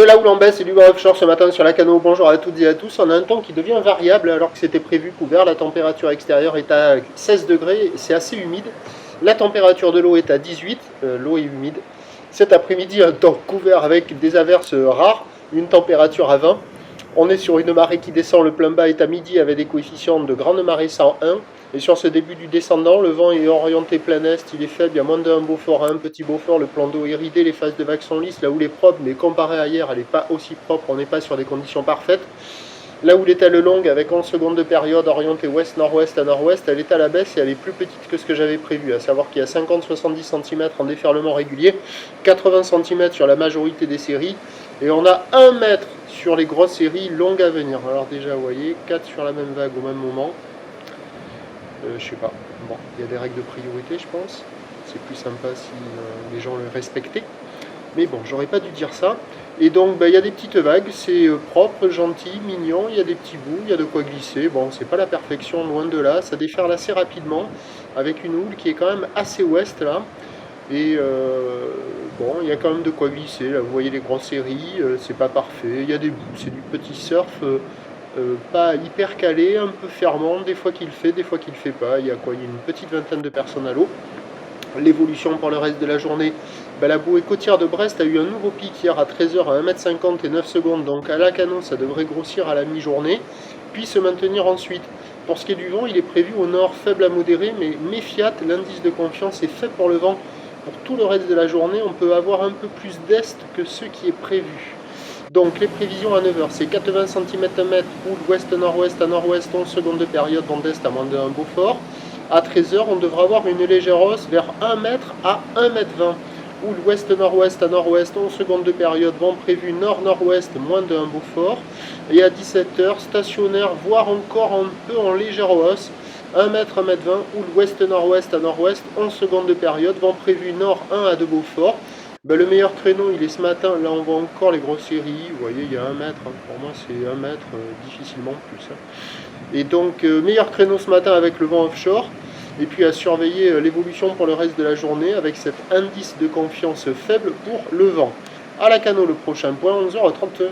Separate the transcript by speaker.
Speaker 1: la houle en baisse et du vent offshore ce matin sur la Cano. Bonjour à toutes et à tous. On a un temps qui devient variable alors que c'était prévu couvert. La température extérieure est à 16 degrés, c'est assez humide. La température de l'eau est à 18, l'eau est humide. Cet après-midi, un temps couvert avec des averses rares, une température à 20. On est sur une marée qui descend, le plein bas est à midi avec des coefficients de grande marée 101. Et sur ce début du descendant, le vent est orienté plein est, il est faible, il y a moins d'un Beaufort à un petit Beaufort, le plan d'eau est ridé, les phases de vagues sont lisses, la houle est propre, mais comparé à hier, elle n'est pas aussi propre, on n'est pas sur des conditions parfaites. La houle est-elle longue avec 11 secondes de période orientée ouest-nord-ouest à nord-ouest, elle est à la baisse et elle est plus petite que ce que j'avais prévu, à savoir qu'il y a 50-70 cm en déferlement régulier, 80 cm sur la majorité des séries, et on a 1 mètre sur les grosses séries longues à venir. Alors déjà, vous voyez, 4 sur la même vague au même moment. Je sais pas. Bon, il y a des règles de priorité, je pense. C'est plus sympa si les gens le respectaient. Mais bon, j'aurais pas dû dire ça. Et donc, il y a des petites vagues. C'est propre, gentil, mignon. Il y a des petits bouts, il y a de quoi glisser. Bon, c'est pas la perfection, loin de là. Ça déferle assez rapidement, avec une houle qui est quand même assez ouest, là. Et bon, il y a quand même de quoi glisser. Là, vous voyez les grosses séries. C'est pas parfait. Il y a des bouts. C'est du petit surf. Pas hyper calé, un peu fermant, des fois qu'il fait, des fois qu'il fait pas. Il y a quoi? Il y a une petite vingtaine de personnes à l'eau. L'évolution pour le reste de la journée, la bouée côtière de Brest a eu un nouveau pic hier à 13h à 1m50 et 9 secondes, donc à la Cano ça devrait grossir à la mi-journée, puis se maintenir ensuite. Pour ce qui est du vent, il est prévu au nord faible à modéré, mais méfiat, l'indice de confiance est fait pour le vent. Pour tout le reste de la journée, on peut avoir un peu plus d'est que ce qui est prévu. Donc les prévisions à 9h, c'est 80 cm à mètre, houle ouest-nord-ouest à nord-ouest, 11 secondes de période, vent d'est à moins de 1 Beaufort. À 13h, on devra avoir une légère hausse vers 1 mètre à 1 mètre 20. Houle ouest-nord-ouest à nord-ouest, 11 secondes de période, vent prévu nord-nord-ouest, moins de 1 Beaufort. Et à 17h, stationnaire, voire encore un peu en légère hausse, 1 mètre, 1 mètre 20, houle ouest-nord-ouest à nord-ouest, 11 secondes de période, vent prévu nord 1 à 2 Beaufort. Le meilleur créneau, il est ce matin. Là, on voit encore les grosses séries. Vous voyez, il y a 1 mètre. Pour moi, c'est 1 mètre, difficilement plus. Et donc, meilleur créneau ce matin avec le vent offshore. Et puis, à surveiller l'évolution pour le reste de la journée avec cet indice de confiance faible pour le vent. À la Cano, le prochain point, 11h30.